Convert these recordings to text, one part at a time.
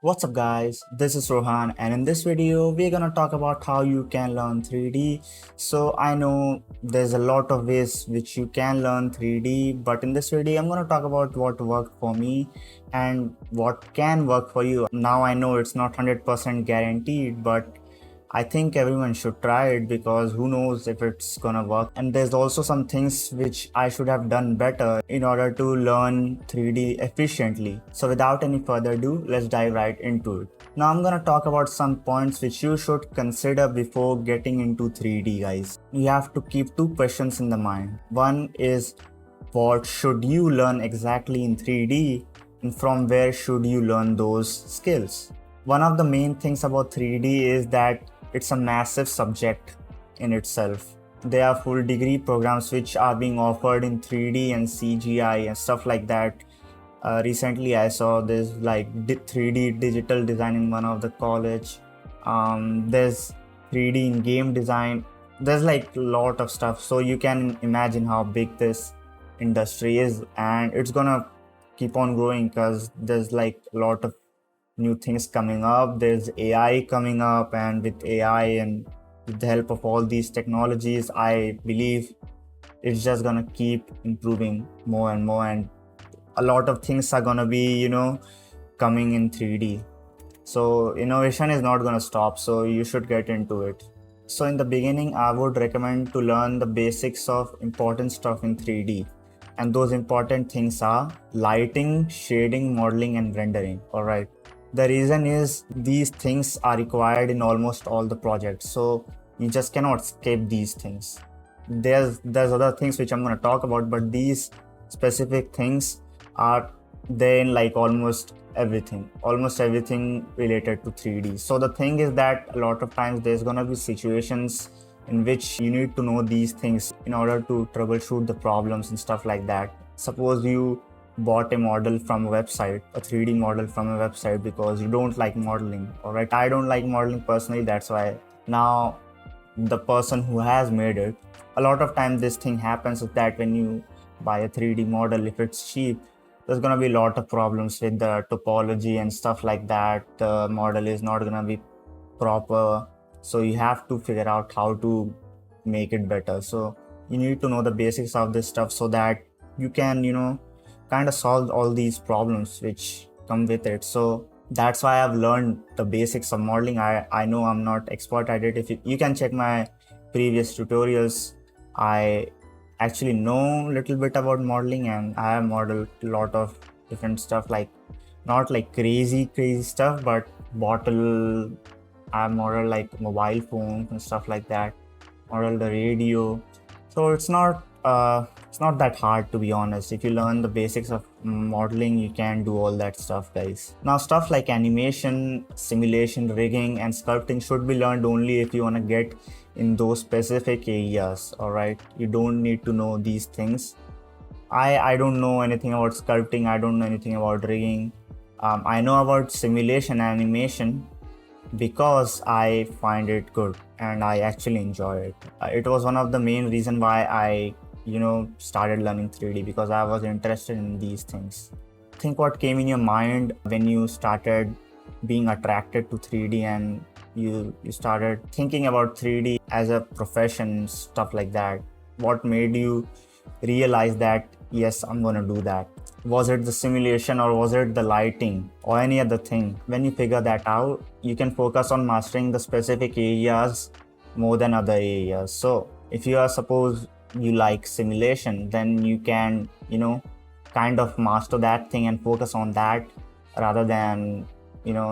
What's up guys, this is Rohan and in this video we're gonna talk about how you can learn 3D. So I know there's a lot of ways which you can learn 3D, but in this video I'm gonna talk about what worked for me and what can work for you. Now I know it's not 100% guaranteed, but I think everyone should try it because who knows if it's gonna work. And there's also some things which I should have done better in order to learn 3D efficiently. So without any further ado, let's dive right into it. Now I'm gonna talk about some points which you should consider before getting into 3D, guys. You have to keep two questions in the mind. One is, what should you learn exactly in 3D, and from where should you learn those skills? One of the main things about 3D is that it's a massive subject in itself. There are full degree programs which are being offered in 3D and CGI and stuff like that. Recently I saw this like 3D digital design in one of the college. There's 3D in game design. There's like a lot of stuff. So you can imagine how big this industry is, and it's gonna keep on growing because there's like a lot of new things coming up. There's AI coming up, and with AI and with the help of all these technologies, I believe it's just gonna keep improving more and more, and a lot of things are gonna be, coming in 3D. So innovation is not gonna stop, so you should get into it. So in the beginning, I would recommend to learn the basics of important stuff in 3D. And those important things are lighting, shading, modeling, and rendering. Alright. The reason is these things are required in almost all the projects. So you just cannot skip these things. There's other things which I'm gonna talk about, but these specific things are there in like almost everything related to 3D. So the thing is that a lot of times there's gonna be situations in which you need to know these things in order to troubleshoot the problems and stuff like that. Suppose you bought a model from a website, a 3D model from a website, because you don't like modeling. Alright, I don't like modeling personally, that's why. Now the person who has made it, a lot of times this thing happens is that when you buy a 3D model, if it's cheap, there's gonna be a lot of problems with the topology and stuff like that. The model is not gonna be proper, so you have to figure out how to make it better. So you need to know the basics of this stuff so that you can kind of solve all these problems which come with it. So that's why I've learned the basics of modeling. I know I'm not expert at it. If you can check my previous tutorials, I actually know a little bit about modeling, and I have modeled a lot of different stuff, like not like crazy stuff, but bottle. I modeled like mobile phones and stuff like that, modeled the radio. So it's not that hard, to be honest. If you learn the basics of modeling, you can do all that stuff, guys. Now stuff like animation, simulation, rigging, and sculpting should be learned only if you want to get in those specific areas. All right, you don't need to know these things. I don't know anything about sculpting. I don't know anything about rigging. I know about simulation animation because I find it good and I actually enjoy it. It was one of the main reason why I started learning 3D, because I was interested in these things. Think what came in your mind when you started being attracted to 3D and you started thinking about 3D as a profession, stuff like that. What made you realize that yes, I'm gonna do that? Was it the simulation, or was it the lighting, or any other thing? When you figure that out, you can focus on mastering the specific areas more than other areas. So if you are, suppose you like simulation, then you can kind of master that thing and focus on that, rather than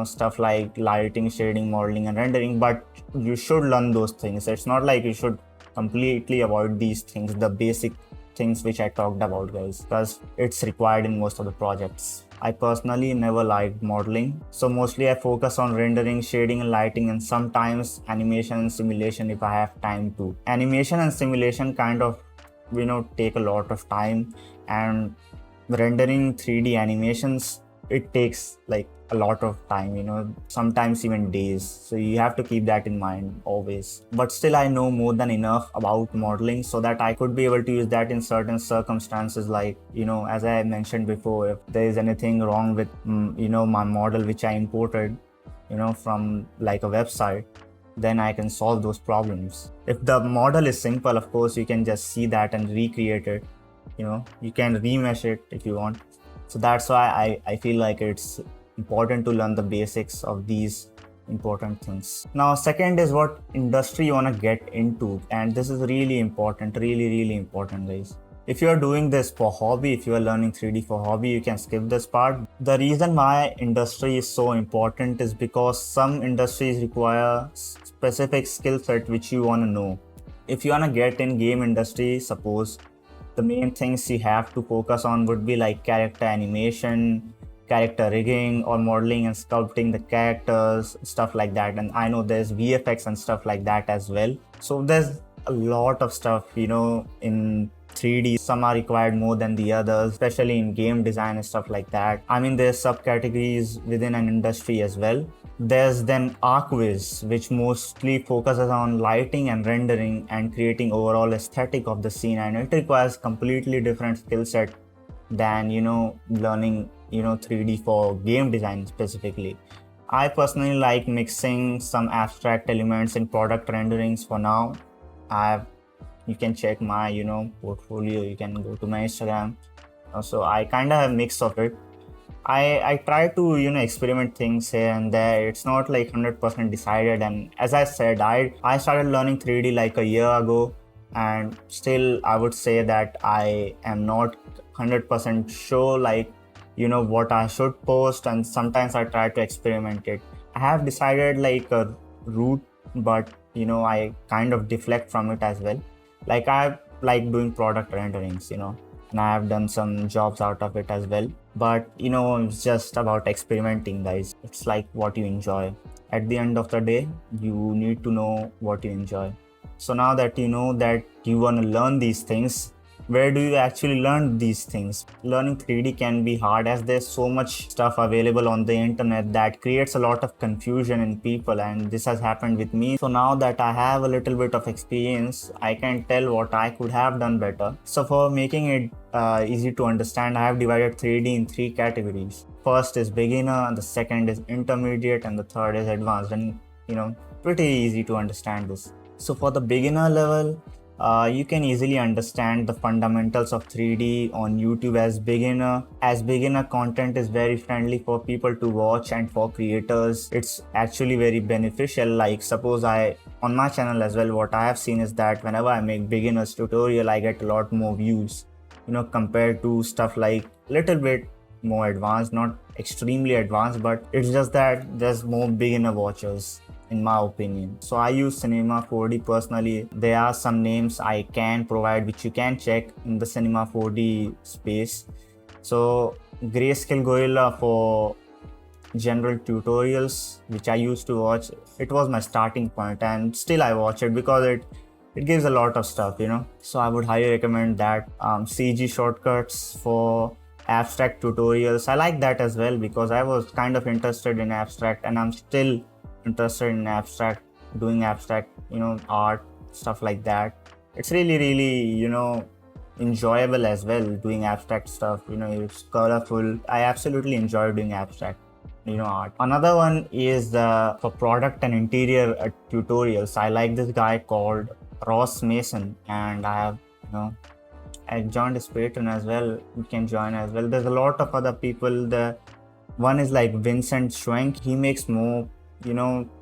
stuff like lighting, shading, modeling, and rendering. But you should learn those things. It's not like you should completely avoid these things, the basic things which I talked about, guys, because it's required in most of the projects. I personally never liked modeling, so mostly I focus on rendering, shading, and lighting, and sometimes animation and simulation if I have time to. Animation and simulation kind of take a lot of time, and rendering 3D animations it takes like a lot of time, sometimes even days. So you have to keep that in mind always. But still, I know more than enough about modeling so that I could be able to use that in certain circumstances, like, as I mentioned before, if there is anything wrong with my model which I imported from like a website, then I can solve those problems. If the model is simple, of course you can just see that and recreate it. You can remesh it if you want. So that's why I feel like it's important to learn the basics of these important things. Now, second is what industry you want to get into, and this is really important, really important, guys. If you are doing this for hobby, if you are learning 3D for hobby, you can skip this part. The reason why industry is so important is because some industries require specific skill set which you want to know. If you want to get in game industry, suppose, the main things you have to focus on would be like character animation, character rigging, or modeling and sculpting the characters, stuff like that. And I know there's VFX and stuff like that as well. So there's a lot of stuff, in 3D. Some are required more than the others, especially in game design and stuff like that. I mean, there's subcategories within an industry as well. There's then ArcViz, which mostly focuses on lighting and rendering and creating overall aesthetic of the scene, and it requires completely different skill set than learning 3D for game design specifically. I personally like mixing some abstract elements in product renderings for now. You can check my portfolio, you can go to my Instagram. So I kind of have a mix of it. I try to experiment things here and there. It's not like 100% decided, and as I said, I started learning 3D like a year ago, and still I would say that I am not 100% sure like what I should post, and sometimes I try to experiment it. I have decided like a route, but I kind of deflect from it as well. Like I like doing product renderings, and I have done some jobs out of it as well. But it's just about experimenting, guys. It's like what you enjoy. At the end of the day, you need to know what you enjoy. So now that you know that you want to learn these things, where do you actually learn these things? Learning 3D can be hard as there's so much stuff available on the internet that creates a lot of confusion in people, and this has happened with me. So now that I have a little bit of experience, I can tell what I could have done better. So for making it easy to understand, I have divided 3D in 3 categories. First is beginner, the second is intermediate, and the third is advanced, and pretty easy to understand this. So for the beginner level, you can easily understand the fundamentals of 3D on YouTube as beginner. As beginner content is very friendly for people to watch, and for creators, it's actually very beneficial. Like suppose on my channel as well, what I have seen is that whenever I make beginners tutorial, I get a lot more views, compared to stuff like little bit more advanced, not extremely advanced, but it's just that there's more beginner watchers, in my opinion. So I use Cinema 4D personally. There are some names I can provide which you can check in the Cinema 4D space. So Grayscale Gorilla for general tutorials, which I used to watch. It was my starting point, and still I watch it because it gives a lot of stuff, So I would highly recommend that. CG shortcuts for abstract tutorials, I like that as well because I was kind of interested in abstract, and I'm still interested in abstract, doing abstract art, stuff like that. It's really enjoyable as well doing abstract stuff. It's colorful. I absolutely enjoy doing abstract art. Another one is for product and interior tutorials. I like this guy called Ross Mason, and I have I joined his Patreon as well. You can join as well. There's a lot of other people there. One is like Vincent Schwenk. He makes more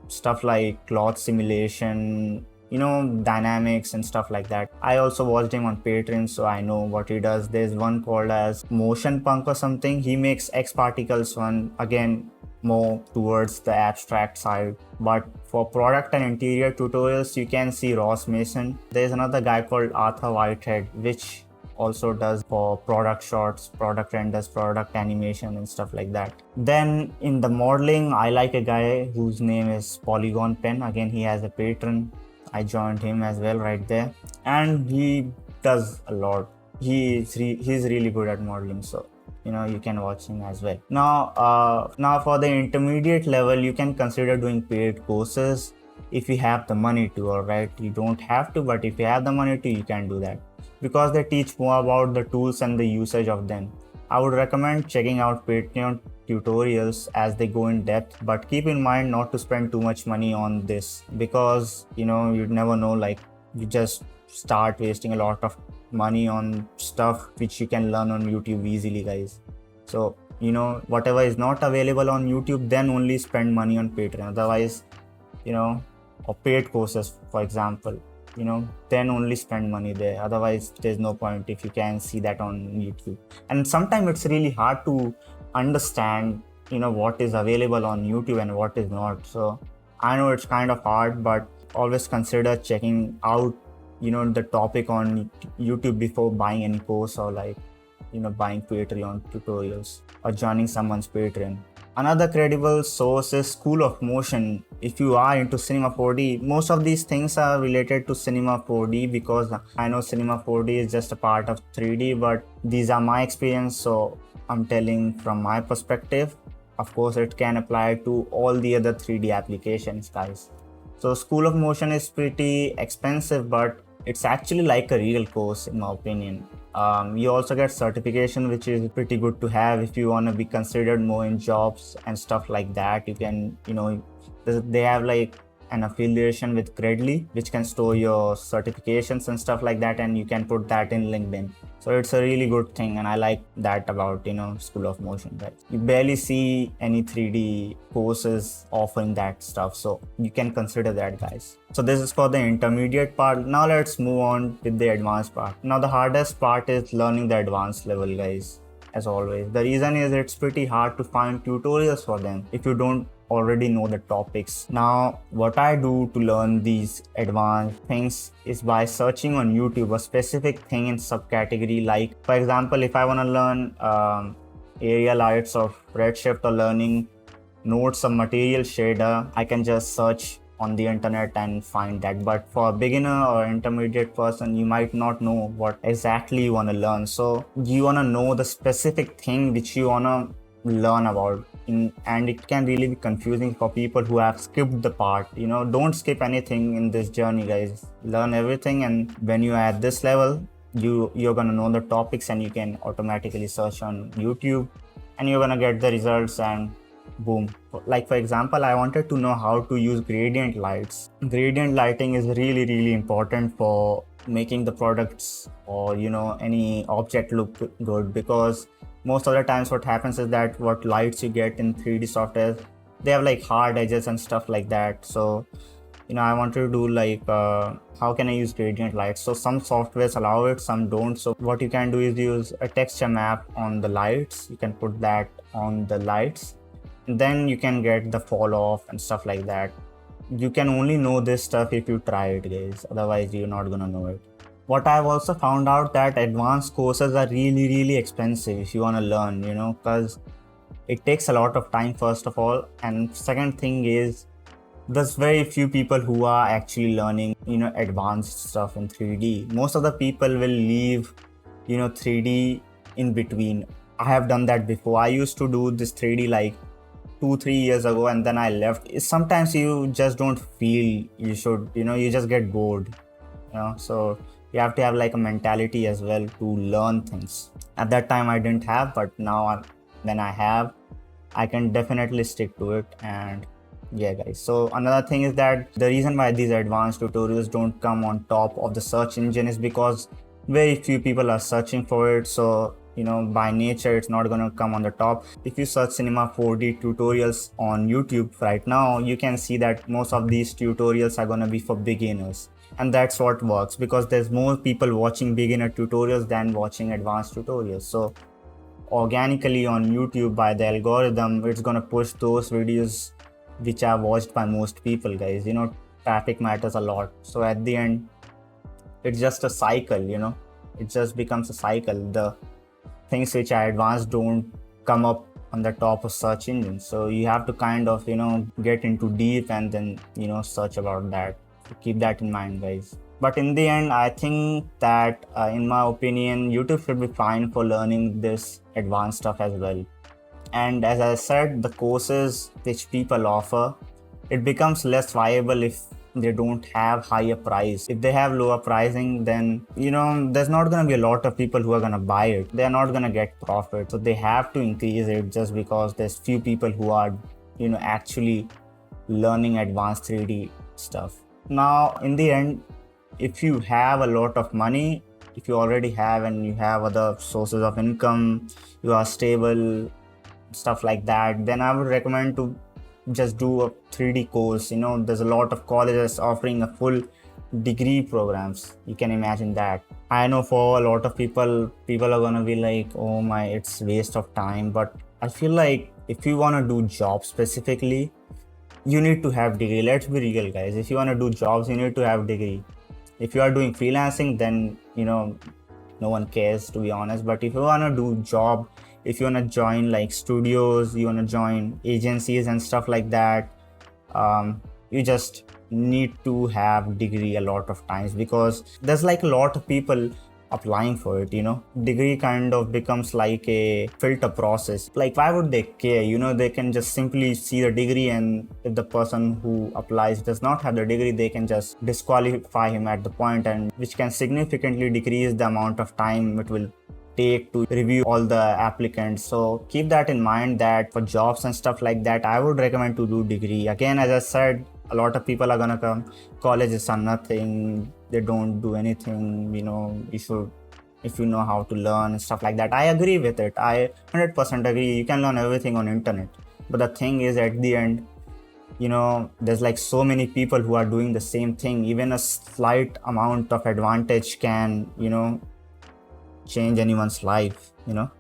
stuff like cloth simulation, dynamics and stuff like that. I also watched him on Patreon, so I know what he does. There's one called as Motion Punk or something. He makes X Particles one, again more towards the abstract side. But for product and interior tutorials, you can see Ross Mason. There's another guy called Arthur Whitehead, which also does for product shots, product renders, product animation and stuff like that. Then in the modeling, I like a guy whose name is Polygon Pen. Again, he has a Patreon. I joined him as well right there, and he does a lot. He's really good at modeling, so you can watching as well. Now for the intermediate level, you can consider doing paid courses if you have the money to. All right, you don't have to, but if you have the money to, you can do that because they teach more about the tools and the usage of them. I would recommend checking out Patreon tutorials as they go in depth, but keep in mind not to spend too much money on this because you'd never know, like you just start wasting a lot of money on stuff which you can learn on YouTube easily, guys. So whatever is not available on YouTube, then only spend money on Patreon. Otherwise, or paid courses, for example, then only spend money there. Otherwise, there's no point if you can see that on YouTube. And sometimes it's really hard to understand what is available on YouTube and what is not. So I know it's kind of hard, but always consider checking out the topic on YouTube before buying any course, or like buying Patreon tutorials or joining someone's Patreon. Another credible source is School of Motion. If you are into Cinema 4D, most of these things are related to Cinema 4D because I know Cinema 4D is just a part of 3D, but these are my experience, so I'm telling from my perspective. Of course, it can apply to all the other 3D applications, guys. So School of Motion is pretty expensive, but it's actually like a real course in my opinion. You also get certification, which is pretty good to have if you want to be considered more in jobs and stuff like that. You can, they have like an affiliation with Credly, which can store your certifications and stuff like that, and you can put that in LinkedIn. So it's a really good thing, and I like that about School of Motion, right? You barely see any 3D courses offering that stuff, so you can consider that, guys. So this is for the intermediate part. Now let's move on with the advanced part. Now the hardest part is learning the advanced level, guys. As always, the reason is it's pretty hard to find tutorials for them if you don't already know the topics. Now what I do to learn these advanced things is by searching on YouTube a specific thing in subcategory. Like for example, if I want to learn area lights or redshift, or learning nodes of material shader, I can just search on the internet and find that. But for a beginner or intermediate person, you might not know what exactly you want to learn. So you want to know the specific thing which you want to learn about, and it can really be confusing for people who have skipped the part. Don't skip anything in this journey, guys. Learn everything, and when you are at this level, you're gonna know the topics, and you can automatically search on YouTube, and you're gonna get the results, and boom. Like for example, I wanted to know how to use gradient lights. Gradient lighting is really important for making the products or any object look good, because most of the times what happens is that what lights you get in 3D software, they have like hard edges and stuff like that. So I want to do like how can I use gradient lights. So some softwares allow it, some don't. So what you can do is use a texture map on the lights. You can put that on the lights, and then you can get the fall off and stuff like that. You can only know this stuff if you try it, guys. Otherwise you're not gonna know it. What I've also found out that advanced courses are really expensive if you want to learn, because it takes a lot of time, first of all. And second thing is, there's very few people who are actually learning, advanced stuff in 3D. Most of the people will leave, 3D in between. I have done that before. I used to do this 3D like 2-3 years ago, and then I left. Sometimes you just don't feel you should, you just get bored, so you have to have like a mentality as well to learn things. At that time I didn't have, but now when I have, I can definitely stick to it. And yeah, guys. So another thing is that the reason why these advanced tutorials don't come on top of the search engine is because very few people are searching for it. So by nature it's not gonna come on the top. If you search Cinema 4D tutorials on YouTube right now, you can see that most of these tutorials are gonna be for beginners. And that's what works, because there's more people watching beginner tutorials than watching advanced tutorials. So organically on YouTube, by the algorithm, it's gonna push those videos which are watched by most people, guys. Traffic matters a lot. So at the end, it's just a cycle, it just becomes a cycle. The things which are advanced don't come up on the top of search engines. So you have to kind of, get into deep and then, search about that. So keep that in mind, guys. But in the end, I think that, in my opinion, YouTube should be fine for learning this advanced stuff as well. And as I said, the courses which people offer, it becomes less viable if they don't have higher price. If they have lower pricing, then there's not gonna be a lot of people who are gonna buy it. They're not gonna get profit. So they have to increase it just because there's few people who are actually learning advanced 3D stuff. Now in the end, if you have a lot of money, if you already have and you have other sources of income, you are stable, stuff like that, then I would recommend to just do a 3D course. There's a lot of colleges offering a full degree programs. You can imagine that. I know for a lot of people are gonna be like, oh my, it's waste of time. But I feel like if you wanna do jobs specifically, you need to have degree. Let's be real, guys. If you wanna do jobs, you need to have degree. If you are doing freelancing, then no one cares, to be honest. But if you wanna do job, if you wanna join like studios, you wanna join agencies and stuff like that, you just need to have degree a lot of times, because there's like a lot of people applying for it. Degree kind of becomes like a filter process. Like, why would they care? They can just simply see the degree, and if the person who applies does not have the degree, they can just disqualify him at the point, and which can significantly decrease the amount of time it will take to review all the applicants. So keep that in mind, that for jobs and stuff like that, I would recommend to do degree. Again, as I said, a lot of people are gonna come, colleges are nothing, they don't do anything. You should, if you know how to learn and stuff like that. I agree with it. I 100% agree. You can learn everything on internet. But the thing is, at the end, there's like so many people who are doing the same thing. Even a slight amount of advantage can, change anyone's life,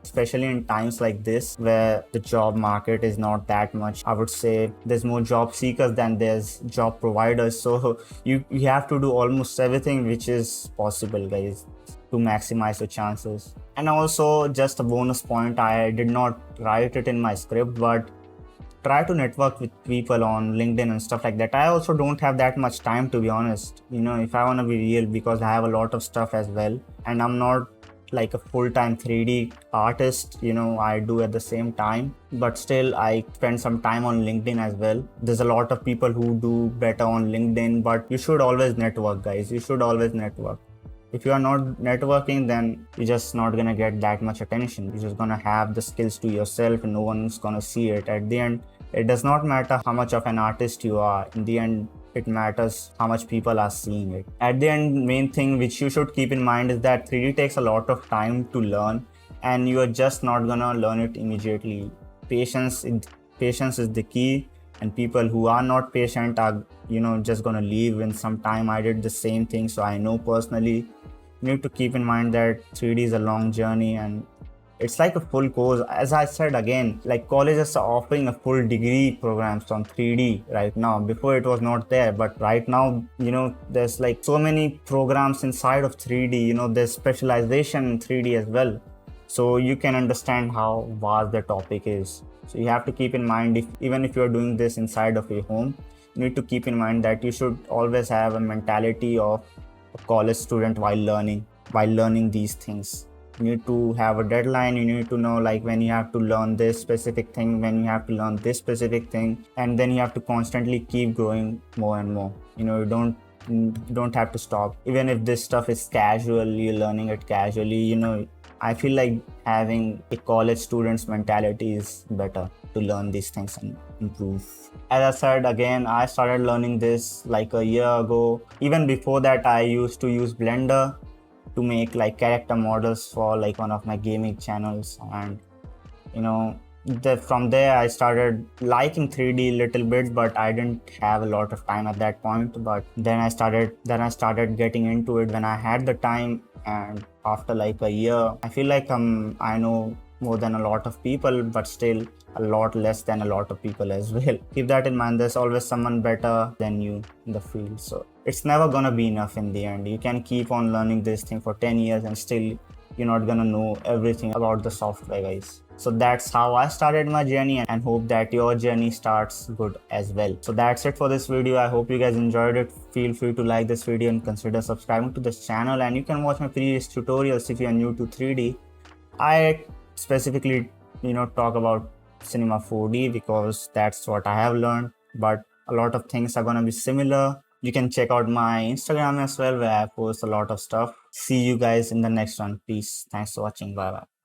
especially in times like this where the job market is not that much. I would say there's more job seekers than there's job providers. So you have to do almost everything which is possible, guys, to maximize your chances. And also, just a bonus point, I did not write it in my script, but try to network with people on LinkedIn and stuff like that. I also don't have that much time, to be honest, if I want to be real, because I have a lot of stuff as well, and I'm not like a full-time 3D artist. I do at the same time, but still I spend some time on LinkedIn as well. There's a lot of people who do better on LinkedIn, but you should always network, guys. You should always network. If you are not networking, then you're just not gonna get that much attention. You're just gonna have the skills to yourself and no one's gonna see it. At the end, it does not matter how much of an artist you are. In the end, it matters how much people are seeing it. At the end, main thing which you should keep in mind is that 3D takes a lot of time to learn, and you are just not gonna learn it immediately. Patience is the key, and people who are not patient are just gonna leave in some time. I did the same thing, so I know personally. You need to keep in mind that 3D is a long journey, and it's like a full course. As I said, again, like colleges are offering a full degree programs on 3D right now. Before it was not there, but right now, there's like so many programs inside of 3D. There's specialization in 3D as well. So you can understand how vast the topic is. So you have to keep in mind, even if you're doing this inside of your home, you need to keep in mind that you should always have a mentality of a college student while learning these things. You need to have a deadline. You need to know like when you have to learn this specific thing, when you have to learn this specific thing, and then you have to constantly keep growing more and more. You don't have to stop. Even if this stuff is casual, you're learning it casually. I feel like having a college student's mentality is better to learn these things and improve. As I said, again, I started learning this like a year ago. Even before that, I used to use Blender to make like character models for like one of my gaming channels, and from there I started liking 3D a little bit, but I didn't have a lot of time at that point. But then I started getting into it when I had the time, and after like a year, I feel like I know more than a lot of people, but still a lot less than a lot of people as well. Keep that in mind. There's always someone better than you in the field, so it's never gonna be enough in the end. You can keep on learning this thing for 10 years and still you're not gonna know everything about the software, guys. So that's how I started my journey, and hope that your journey starts good as well. So that's it for this video. I hope you guys enjoyed it. Feel free to like this video and consider subscribing to this channel, and you can watch my previous tutorials if you are new to 3D. I specifically, talk about cinema 4D because that's what I have learned, but a lot of things are gonna be similar. You can check out my Instagram as well, where I post a lot of stuff. See you guys in the next one. Peace. Thanks for watching. Bye bye.